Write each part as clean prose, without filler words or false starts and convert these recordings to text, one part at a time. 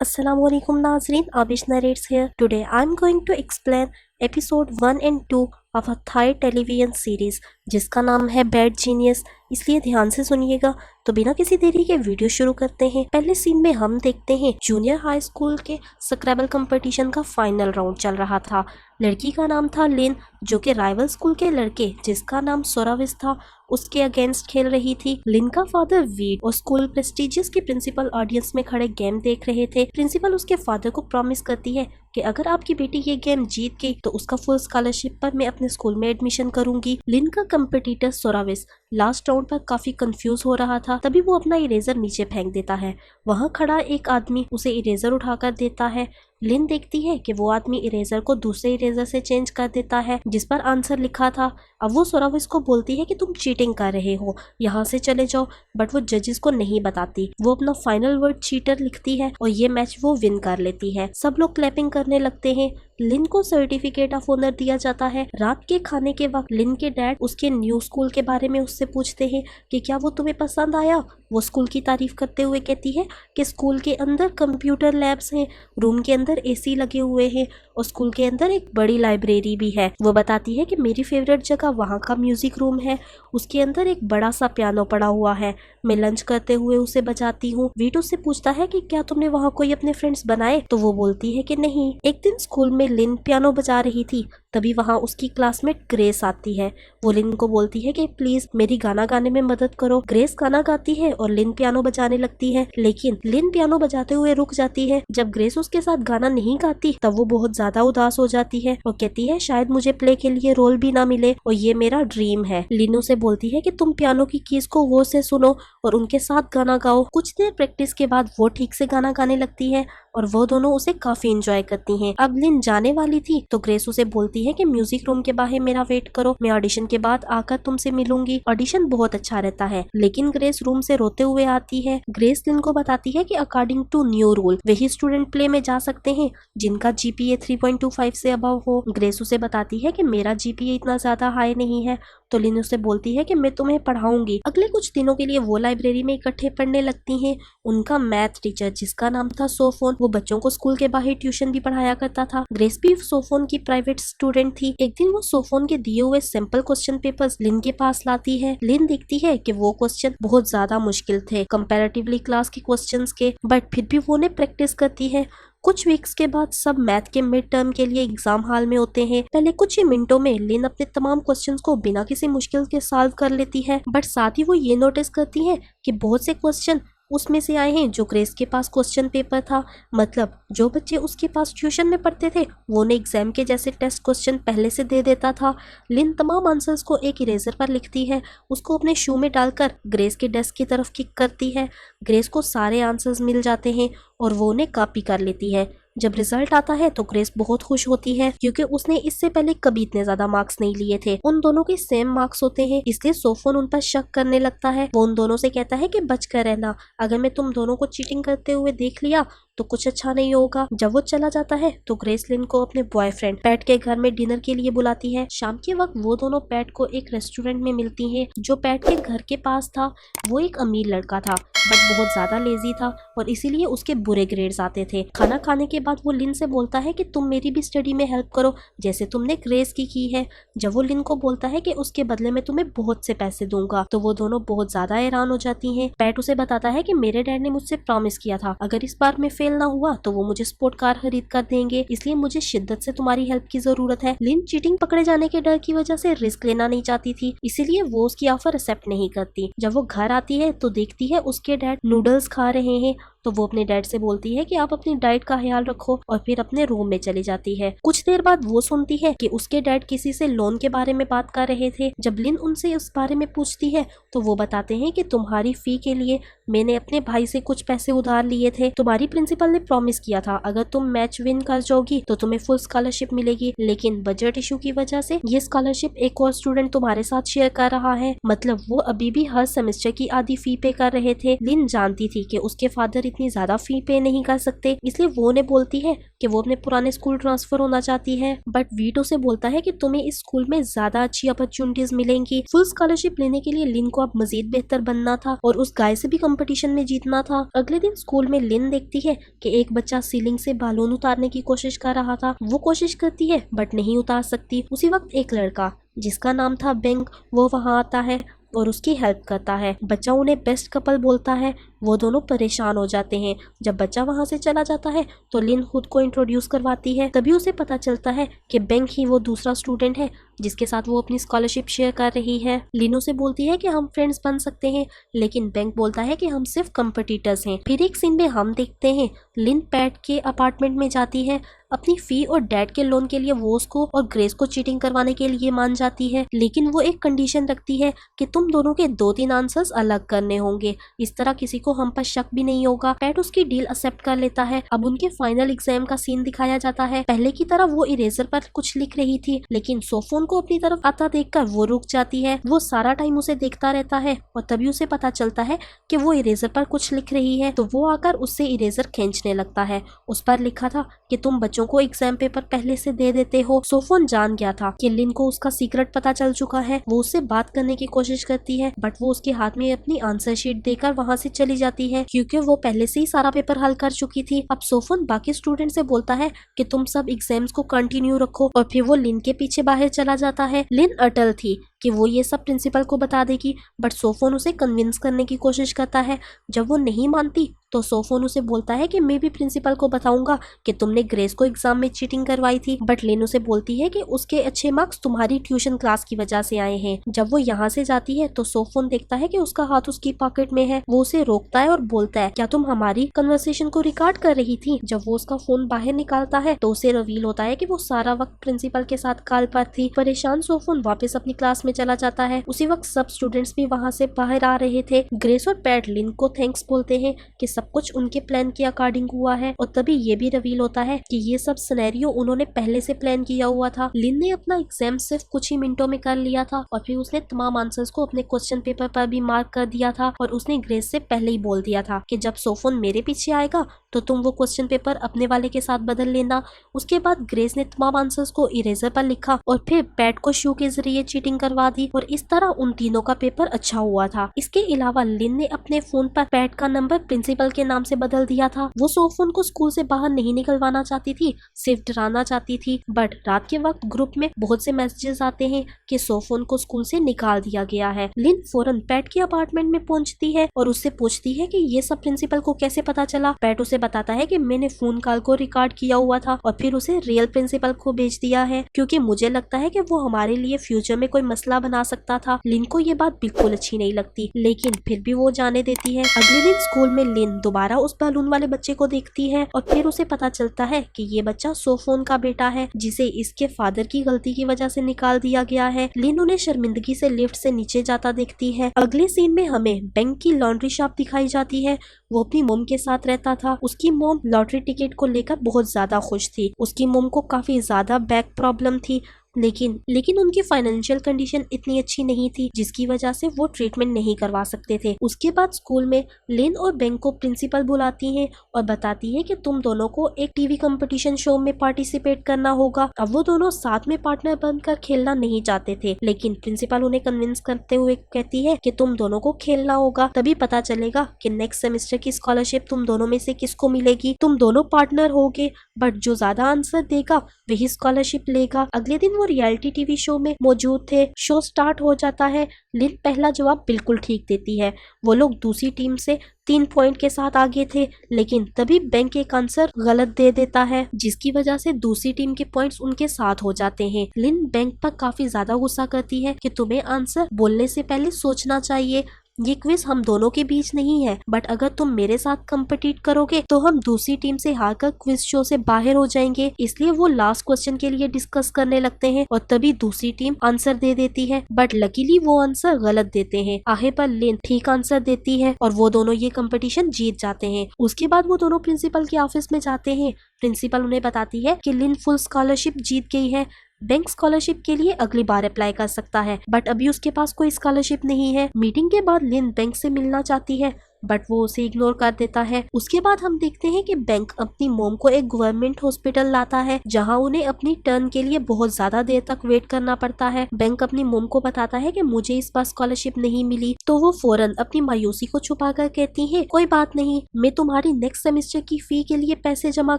Assalamualaikum Nazreen, Abish narrates here. Today I'm going to explain episode 1 and 2 of a Thai television series जिसका नाम है bad genius. इसलिए ध्यान से सुनिएगा। तो बिना किसी देरी के वीडियो शुरू करते हैं। पहले सीन में हम देखते हैं जूनियर हाई स्कूल के स्क्रैबल कंपटीशन का फाइनल राउंड चल रहा था। लड़की का नाम था लिन, जो कि राइवल स्कूल के लड़के जिसका नाम सोराविस था उसके अगेंस्ट खेल रही थी। लिन का फादर वीड और स्कूल प्रेस्टिजियस की प्रिंसिपल ऑडियंस में खड़े गेम देख रहे थे। प्रिंसिपल उसके फादर को प्रॉमिस करती है कि अगर आपकी बेटी ये गेम जीत गई तो उसका फुल स्कॉलरशिप पर मैं अपने स्कूल में एडमिशन करूंगी। लिन का कंपटीटर सोराविस लास्ट राउंड पर काफी कंफ्यूज हो रहा था। तभी वो अपना इरेजर नीचे फेंक देता है। वहाँ खड़ा एक आदमी उसे इरेजर उठाकर देता है। लिन देखती है कि वो आदमी इरेजर को दूसरे इरेजर से चेंज कर देता है जिस पर आंसर लिखा था। अब वो सोराविस को बोलती है कि तुम चीटिंग कर रहे हो, यहाँ से चले जाओ, बट वो जजेस को नहीं बताती। वो अपना फाइनल वर्ड चीटर लिखती है और ये मैच वो विन कर लेती है। सब लोग क्लैपिंग करने लगते हैं। लिन को सर्टिफिकेट ऑफ ऑनर दिया जाता है। रात के खाने के वक्त लिन के डैड उसके न्यू स्कूल के बारे में उससे पूछते हैं कि क्या वो तुम्हें पसंद आया। वो स्कूल की तारीफ करते हुए कहती है कि स्कूल के अंदर कंप्यूटर लैब्स हैं, रूम के अंदर एसी लगे हुए हैं और स्कूल के अंदर एक बड़ी लाइब्रेरी भी है। वो बताती है कि मेरी फेवरेट जगह वहाँ का म्यूजिक रूम है, उसके अंदर एक बड़ा सा पियानो पड़ा हुआ है, मैं लंच करते हुए उसे बजाती हूँ। वीट उससे पूछता है कि क्या तुमने वहाँ कोई अपने फ्रेंड्स बनाए, तो वो बोलती है कि नहीं। एक दिन स्कूल में लिन पियानो बजा रही थी, तभी वहाँ उसकी क्लासमेट ग्रेस आती है। वो लिन को बोलती है कि प्लीज मेरी गाना गाने में मदद करो। ग्रेस गाना गाती है और लिन पियानो बजाने लगती है, लेकिन लिन पियानो बजाते हुए रुक जाती है। जब ग्रेस उसके साथ गाना नहीं गाती तब वो बहुत ज्यादा उदास हो जाती है और कहती है शायद मुझे प्ले के लिए रोल भी ना मिले और ये मेरा ड्रीम है। लिन उसे बोलती है कि तुम पियानो की कीज को वो से सुनो और उनके साथ गाना गाओ। कुछ देर प्रैक्टिस के बाद वो ठीक से गाना गाने लगती है और वो दोनों उसे काफी इंजॉय करती हैं। अब लिन जाने वाली थी तो ग्रेस उसे बोलती है कि म्यूजिक रूम के बाहर मेरा वेट करो, मैं ऑडिशन के बाद आकर तुमसे मिलूंगी। ऑडिशन बहुत अच्छा रहता है, लेकिन ग्रेस रूम से रोते हुए आती है। ग्रेस लिन को बताती है कि अकॉर्डिंग टू न्यू रूल वही स्टूडेंट प्ले में जा सकते हैं जिनका जीपीए 3.25 से अबव हो। ग्रेस उसे बताती है कि मेरा जीपीए इतना ज्यादा हाई नहीं है, तो लिन उसे बोलती है कि मैं तुम्हें पढ़ाऊंगी। अगले कुछ दिनों के लिए वो लाइब्रेरी में इकट्ठे पढ़ने लगती हैं। उनका मैथ टीचर जिसका नाम था सोफोन, वो बच्चों को स्कूल के बाहर ट्यूशन भी पढ़ाया करता था। ग्रेस भी सोफोन की प्राइवेट स्टूडेंट थी। एक दिन वो सोफोन के दिए हुए सिंपल क्वेश्चन पेपर्स लिन के पास लाती है। लिन देखती है कि वो क्वेश्चन बहुत ज्यादा मुश्किल थे कंपैरेटिवली क्लास के क्वेश्चंस के, बट फिर भी वो उन्हें प्रैक्टिस करती है। कुछ वीक्स के बाद सब मैथ के मिड टर्म के लिए एग्जाम हॉल में होते हैं। पहले कुछ ही मिनटों में लिन अपने तमाम क्वेश्चंस को बिना किसी मुश्किल के सॉल्व कर लेती है, बट साथ ही वो ये नोटिस करती है कि बहुत से क्वेश्चन उसमें से आए हैं जो ग्रेस के पास क्वेश्चन पेपर था। मतलब जो बच्चे उसके पास ट्यूशन में पढ़ते थे वो उन्हें एग्जाम के जैसे टेस्ट क्वेश्चन पहले से दे देता था। लिन तमाम आंसर्स को एक इरेजर पर लिखती है, उसको अपने शू में डालकर ग्रेस के डेस्क की तरफ किक करती है। ग्रेस को सारे आंसर्स मिल जाते हैं और वो उन्हें कॉपी कर लेती है। जब रिजल्ट आता है तो ग्रेस बहुत खुश होती है क्योंकि उसने इससे पहले कभी इतने ज्यादा मार्क्स नहीं लिए थे। उन दोनों के सेम मार्क्स होते हैं, इसलिए सोफोन उन पर शक करने लगता है। वो उन दोनों से कहता है कि बच कर रहना, अगर मैं तुम दोनों को चीटिंग करते हुए देख लिया तो कुछ अच्छा नहीं होगा। जब वो चला जाता है तो ग्रेस लिन को अपने बॉयफ्रेंड पैट के घर में डिनर के लिए बुलाती है। शाम के वक्त वो दोनों पैट को एक रेस्टोरेंट में मिलती हैं जो पैट के घर के पास था। वो एक अमीर लड़का था बट बहुत ज्यादा लेजी था और इसीलिए उसके बुरे ग्रेड्स आते थे। खाना खाने के बाद वो लिन से बोलता है कि तुम मेरी भी स्टडी में हेल्प करो जैसे तुमने ग्रेस की है। जब वो लिन को बोलता है कि उसके बदले में तुम्हें बहुत से पैसे दूंगा तो वो दोनों बहुत ज्यादा हैरान हो जाती हैं। पैट उसे बताता है कि मेरे डैड ने मुझसे प्रॉमिस किया था अगर इस बार में फेल ना हुआ तो वो मुझे स्पोर्ट कार खरीद कर देंगे, इसलिए मुझे शिद्दत से तुम्हारी हेल्प की जरूरत है। लिन चीटिंग पकड़े जाने के डर की वजह से रिस्क लेना नहीं चाहती थी, इसीलिए वो उसकी ऑफर एक्सेप्ट नहीं करती। जब वो घर आती है तो देखती है उसके डैड नूडल्स खा रहे हैं, तो वो अपने डैड से बोलती है कि आप अपनी डाइट का ख्याल रखो और फिर अपने रूम में चली जाती है। कुछ देर बाद वो सुनती है कि उसके डैड किसी से लोन के बारे में बात कर रहे थे। जब लिन उनसे उस बारे में पूछती है तो वो बताते हैं कि तुम्हारी फी के लिए मैंने अपने भाई से कुछ पैसे उधार लिए थे। तुम्हारी प्रिंसिपल ने प्रॉमिस किया था अगर तुम मैच विन कर जाओगी तो तुम्हें फुल स्कॉलरशिप मिलेगी, लेकिन बजट इशू की वजह से ये स्कॉलरशिप एक और स्टूडेंट तुम्हारे साथ शेयर कर रहा है। मतलब वो अभी भी हर सेमेस्टर की आधी फी पे कर रहे थे। लिन जानती थी कि उसके फादर इतनी ज्यादा फी पे नहीं कर सकते, इसलिए वो उन्हें बोलती है कि वो अपने पुराने स्कूल ट्रांसफर होना चाहती है। बट वीट उसे बोलता है कि तुम्हें इस स्कूल में ज्यादा अच्छी अपॉर्चुनिटीज मिलेंगी। फुल स्कॉलरशिप लेने के लिए लिन को अब मजीद बेहतर बनना था और उस गाय से भी कंपटीशन में जीतना था। अगले दिन स्कूल में लिन देखती है कि एक बच्चा सीलिंग से बालून उतारने की कोशिश कर रहा था। वो कोशिश करती है बट नहीं उतार सकती। उसी वक्त एक लड़का जिसका नाम था बेंग वो वहां आता है और उसकी हेल्प करता है। बच्चा उन्हें बेस्ट कपल बोलता है। वो दोनों परेशान हो जाते हैं। जब बच्चा वहां से चला जाता है तो लिन खुद को इंट्रोड्यूस करवाती है। तभी उसे पता चलता है कि बेंग ही वो दूसरा स्टूडेंट है जिसके साथ वो अपनी स्कॉलरशिप शेयर कर रही है। लिन उसे बोलती है कि हम फ्रेंड्स बन सकते हैं, लेकिन बेंग बोलता है कि हम सिर्फ कंपटीटर्स हैं। फिर एक सीन में हम देखते हैं लिन पैट के अपार्टमेंट में जाती है। अपनी फी और डैड के लोन के लिए वो उसको और ग्रेस को चीटिंग करवाने के लिए मान जाती है, लेकिन वो एक कंडीशन रखती है कि तुम दोनों के 2-3 आंसर्स अलग करने होंगे, इस तरह किसी को हम पर शक भी नहीं होगा। पैट उसकी डील एक्सेप्ट कर लेता है। अब उनके फाइनल एग्जाम का सीन दिखाया जाता है। पहले की तरह वो इरेजर पर कुछ लिख रही थी, लेकिन सोफोन को अपनी तरफ आता देखकर वो रुक जाती है। वो सारा टाइम उसे देखता रहता है और तभी उसे पता चलता है कि वो इरेजर पर कुछ लिख रही है, तो वो आकर उससे इरेजर खींचने लगता है। उस पर लिखा था कि तुम बच्चों को एग्जाम पेपर पहले से दे देते हो। सोफोन जान गया था कि लिन को उसका सीक्रेट पता चल चुका है। वो उससे बात करने की कोशिश करती है बट वो उसके हाथ में अपनी आंसर शीट देकर वहां से चली जाती है क्योंकि वो पहले से ही सारा पेपर हल कर चुकी थी। अब सोफोन बाकी स्टूडेंट से बोलता है कि तुम सब एग्जाम्स को कंटिन्यू रखो और फिर वो लिन के पीछे बाहर चला जाता है। लिन अटल थी कि वो ये सब प्रिंसिपल को बता देगी बट सोफोन उसे कन्विंस करने की कोशिश करता है। जब वो नहीं मानती तो सोफोन उसे बोलता है कि मैं भी प्रिंसिपल को बताऊंगा कि तुमने ग्रेस को एग्जाम में चीटिंग करवाई थी। बट लिन उसे बोलती है कि उसके अच्छे मार्क्स तुम्हारी ट्यूशन क्लास की वजह से आए हैं। जब वो यहाँ से जाती है तो सोफोन देखता है कि उसका हाथ उसकी पॉकेट में है। वो उसे रोकता है और बोलता है क्या तुम हमारी कन्वर्सेशन को रिकॉर्ड कर रही थी। जब वो उसका फोन बाहर निकालता है तो उसे रिवील होता है कि वो सारा वक्त प्रिंसिपल के साथ कॉल पर थी। परेशान सोफोन वापस अपनी क्लास में चला जाता है। उसी वक्त सब स्टूडेंट्स भी वहाँ से बाहर आ रहे थे। ग्रेस और पैट लिन को थैंक्स बोलते हैं कि सब कुछ उनके प्लान के अकॉर्डिंग हुआ है और तभी ये भी रिवील होता है कि ये सब सिनेरियो उन्होंने पहले से प्लान किया हुआ था। लिन ने अपना एग्जाम सिर्फ कुछ ही मिनटों में कर लिया था और फिर उसने तमाम आंसर्स को अपने क्वेश्चन पेपर पर भी मार्क कर दिया था और उसने ग्रेस से पहले ही बोल दिया था कि जब सोफोन मेरे पीछे आएगा तो तुम वो क्वेश्चन पेपर अपने वाले के साथ बदल लेना। उसके बाद ग्रेस ने तमाम आंसर्स को इरेजर पर लिखा और फिर पैट को शू के जरिए चीटिंग करवा दी और इस तरह उन तीनों का पेपर अच्छा हुआ था। इसके अलावा लिन ने अपने फोन पर पैट का नंबर प्रिंसिपल के नाम से बदल दिया था। वो सोफोन को स्कूल से बाहर नहीं निकलवाना चाहती थी, सिर्फ डराना चाहती थी। बट रात के वक्त ग्रुप में बहुत से मैसेजेस आते हैं कि सोफोन को स्कूल से निकाल दिया गया है। लिन फौरन पैट के अपार्टमेंट में पहुंचती है और उससे पूछती है कि ये सब प्रिंसिपल को कैसे पता चला। पैट उसे बताता है कि मैंने फोन कॉल को रिकॉर्ड किया हुआ था और फिर उसे रियल प्रिंसिपल को भेज दिया है क्योंकि मुझे लगता है कि वो हमारे लिए फ्यूचर में कोई मसला बना सकता था। लिन को ये बात बिल्कुल अच्छी नहीं लगती, लेकिन फिर भी वो जाने देती है। अगले दिन स्कूल में लिन दोबारा उस बैलून वाले बच्चे को देखती है और फिर उसे पता चलता है कि ये बच्चा सोफोन का बेटा है जिसे इसके फादर की गलती की वजह से निकाल दिया गया है। लिन उन्हें शर्मिंदगी से लिफ्ट से नीचे जाता देखती है। अगले सीन में हमें बैंक की लॉन्ड्री शॉप दिखाई जाती है। वो अपनी मोम के साथ रहता था। उसकी मोम लॉटरी टिकट को लेकर बहुत ज्यादा खुश थी। उसकी मोम को काफी ज्यादा बैक प्रॉब्लम थी, लेकिन उनकी फाइनेंशियल कंडीशन इतनी अच्छी नहीं थी जिसकी वजह से वो ट्रीटमेंट नहीं करवा सकते थे। उसके बाद स्कूल में लिन और बैंक को प्रिंसिपल बुलाती है और बताती है कि तुम दोनों को एक टीवी कंपटीशन शो में पार्टिसिपेट करना होगा। अब वो दोनों साथ में पार्टनर बनकर खेलना नहीं चाहते थे, लेकिन प्रिंसिपल उन्हें कन्विंस करते हुए कहती है कि तुम दोनों को खेलना होगा, तभी पता चलेगा कि नेक्स्ट सेमेस्टर की स्कॉलरशिप तुम दोनों में से किसको मिलेगी। तुम दोनों पार्टनर होगे बट जो ज्यादा आंसर देगा वही स्कॉलरशिप लेगा। अगले दिन वो रियलिटी टीवी शो में मौजूद थे। शो स्टार्ट हो जाता है। लिन पहला जवाब बिल्कुल ठीक देती है। वो लोग दूसरी टीम से 3 पॉइंट के साथ आगे थे, लेकिन तभी बैंक एक आंसर गलत दे देता है जिसकी वजह से दूसरी टीम के पॉइंट्स उनके साथ हो जाते हैं। लिन बैंक पर काफी ज्यादा गुस्सा करती है कि तुम्हें आंसर बोलने से पहले सोचना चाहिए। ये क्विज हम दोनों के बीच नहीं है, बट अगर तुम मेरे साथ कम्पिटिट करोगे तो हम दूसरी टीम से हारकर क्विज शो से बाहर हो जाएंगे। इसलिए वो लास्ट क्वेश्चन के लिए डिस्कस करने लगते हैं और तभी दूसरी टीम आंसर दे देती है, बट लकीली वो आंसर गलत देते हैं। आखिर पर लिन ठीक आंसर देती है और वो दोनों ये कंपटीशन जीत जाते हैं। उसके बाद वो दोनों प्रिंसिपल के ऑफिस में जाते हैं। प्रिंसिपल उन्हें बताती है कि लिन फुल स्कॉलरशिप जीत गई है। बैंक स्कॉलरशिप के लिए अगली बार अप्लाई कर सकता है, बट अभी उसके पास कोई स्कॉलरशिप नहीं है। मीटिंग के बाद लिन बैंक से मिलना चाहती है, बट वो उसे इग्नोर कर देता है। उसके बाद हम देखते हैं कि बैंक अपनी मोम को एक गवर्नमेंट हॉस्पिटल लाता है जहां उन्हें अपनी टर्न के लिए बहुत ज्यादा देर तक वेट करना पड़ता है। बैंक अपनी मोम को बताता है कि मुझे इस बार स्कॉलरशिप नहीं मिली, तो वो फौरन अपनी मायूसी को छुपाकर कहती है कोई बात नहीं, मैं तुम्हारी नेक्स्ट सेमेस्टर की फी के लिए पैसे जमा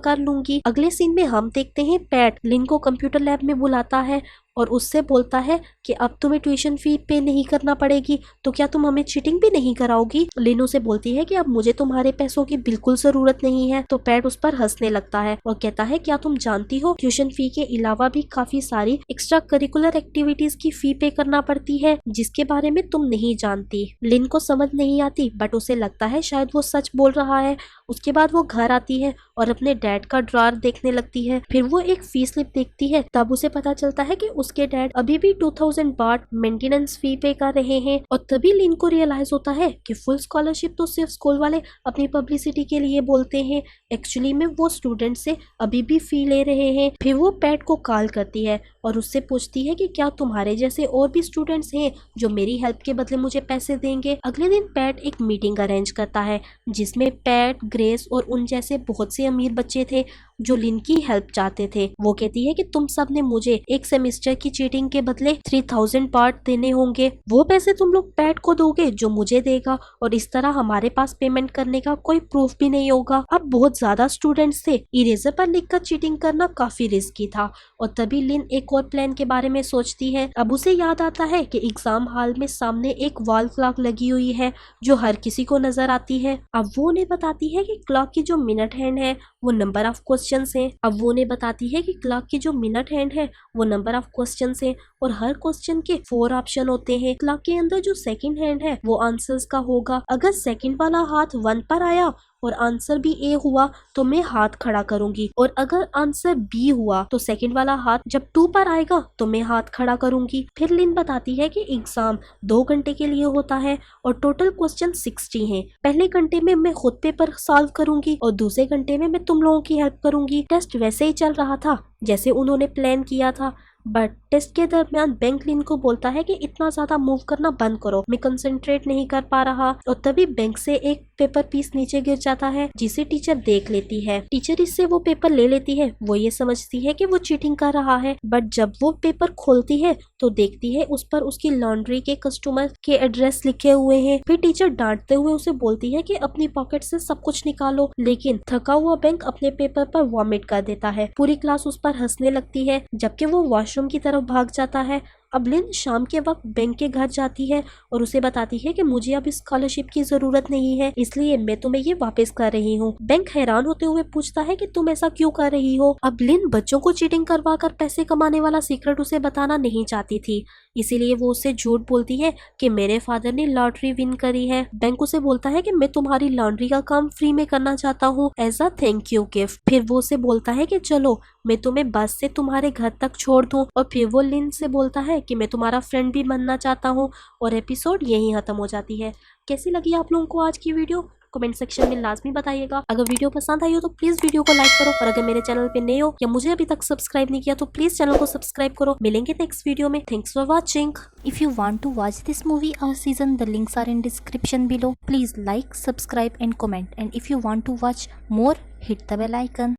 कर लूंगी। अगले सीन में हम देखते हैं पैट लिन को कंप्यूटर लैब में बुलाता है और उससे बोलता है कि अब तुम्हें ट्यूशन फी पे नहीं करना पड़ेगी, तो क्या तुम हमें चीटिंग भी नहीं कराओगी। लिन उसे बोलती है कि अब मुझे तुम्हारे पैसों की बिल्कुल जरूरत नहीं है, तो पैट उस पर हंसने लगता है और कहता है क्या तुम जानती हो ट्यूशन फी के अलावा भी काफी सारी एक्स्ट्रा करिकुलर एक्टिविटीज की फी पे करना पड़ती है जिसके बारे में तुम नहीं जानती। लिन को समझ नहीं आती बट उसे लगता है शायद वो सच बोल रहा है। उसके बाद वो घर आती है और अपने डैड का ड्रॉर देखने लगती है। फिर वो एक फी स्लिप देखती है, तब उसे पता चलता है कि उसके डैड अभी भी 2000 बाट मेंटेनेंस फी पे कर रहे हैं। और तभी लिन को रियलाइज होता है कि फुल स्कॉलरशिप तो सिर्फ स्कूल वाले अपनी पब्लिसिटी के लिए बोलते हैं, एक्चुअली में वो स्टूडेंट से अभी भी फी ले रहे हैं। फिर वो पैट को कॉल करती है और उससे पूछती है कि क्या तुम्हारे जैसे और भी स्टूडेंट्स हैं जो मेरी हेल्प के बदले मुझे पैसे देंगे। अगले दिन पैट एक मीटिंग अरेंज करता है जिसमें पैट, ग्रेस और उन जैसे बहुत से अमीर बच्चे थे जो लिन की हेल्प चाहते थे। वो कहती है कि तुम सब ने मुझे एक सेमेस्टर की चीटिंग के बदले 3000 पार्ट देने होंगे, वो पैसे तुम लोग पैट को दोगे जो मुझे देगा, और इस तरह हमारे पास पेमेंट करने का कोई प्रूफ भी नहीं होगा। अब बहुत ज्यादा स्टूडेंट्स थे, इरेजर पर लिखकर चीटिंग करना काफी रिस्की था। और तभी लिन एक और प्लान के बारे में सोचती है। अब उसे याद आता है कि एग्जाम हॉल में सामने एक वॉल क्लॉक लगी हुई है जो हर किसी को नजर आती है। अब वो उन्हें बताती है कि क्लॉक की जो मिनट हैंड है वो नंबर ऑफ क्वेश्चंस है। अब वो उन्हें बताती है कि क्लॉक की जो मिनट हैंड है वो नंबर ऑफ क्वेश्चंस है और हर क्वेश्चन के 4 ऑप्शन होते हैं। क्लॉक के अंदर जो सेकंड हैंड है वो आंसर्स का होगा। अगर सेकंड वाला हाथ 1 पर आया और आंसर भी ए हुआ तो मैं हाथ खड़ा करूंगी, और अगर आंसर बी हुआ तो सेकंड वाला हाथ जब 2 पर आएगा तो मैं हाथ खड़ा करूंगी। फिर लिन बताती है कि एग्जाम 2 घंटे के लिए होता है और टोटल क्वेश्चन 60 हैं। पहले घंटे में मैं खुद पेपर सॉल्व करूंगी और दूसरे घंटे में मैं तुम लोगों की हेल्प करूंगी। टेस्ट वैसे ही चल रहा था जैसे उन्होंने प्लान किया था, बट टेस्ट के दरमियान बैंक लिन को बोलता है कि इतना ज्यादा मूव करना बंद करो, मैं कंसंट्रेट नहीं कर पा रहा। और तभी बैंक से एक पेपर पीस नीचे गिर जाता है जिसे टीचर देख लेती है। टीचर इससे वो पेपर ले लेती है। वो ये समझती है कि वो चीटिंग कर रहा है, बट जब वो पेपर खोलती है तो देखती है उस पर उसकी लॉन्ड्री के कस्टमर के एड्रेस लिखे हुए हैं। फिर टीचर डांटते हुए उसे बोलती है कि अपनी पॉकेट से सब कुछ निकालो, लेकिन थका हुआ बैंक अपने पेपर पर वॉमिट कर देता है। पूरी क्लास उस पर हंसने लगती है जबकि वो वॉशरूम की तरफ भाग जाता है। अब लिन शाम के वक्त बैंक के घर जाती है और उसे बताती है कि मुझे अब स्कॉलरशिप की जरूरत नहीं है, इसलिए मैं तुम्हें ये वापस कर रही हूँ। बैंक हैरान होते हुए पूछता है कि तुम ऐसा क्यों कर रही हो। अब लिन बच्चों को चीटिंग करवा कर पैसे कमाने वाला सीक्रेट उसे बताना नहीं चाहती थी, इसीलिए वो उससे झूठ बोलती है कि मेरे फादर ने लॉटरी विन करी है। बैंक उसे बोलता है कि मैं तुम्हारी लॉन्ड्री का काम फ्री में करना चाहता हूँ as a thank you gift. फिर वो उसे बोलता है कि चलो मैं तुम्हें बस से तुम्हारे घर तक छोड़ दूं, और फिर वो लिन से बोलता है कि मैं तुम्हारा फ्रेंड भी बनना चाहता हूँ। और एपिसोड यहीं खत्म हो जाती है। कैसी लगी आप लोगों को आज की वीडियो कमेंट सेक्शन में लाजमी बताइएगा। अगर वीडियो पसंद आई हो तो प्लीज वीडियो को लाइक करो, और अगर मेरे चैनल पे नए हो या मुझे अभी तक सब्सक्राइब नहीं किया तो प्लीज चैनल को सब्सक्राइब करो। मिलेंगे नेक्स्ट वीडियो में। Thanks for watching. If you want to watch this movie or season, the links are in description below. Please like, subscribe and comment. And if you want to watch more, hit the bell icon.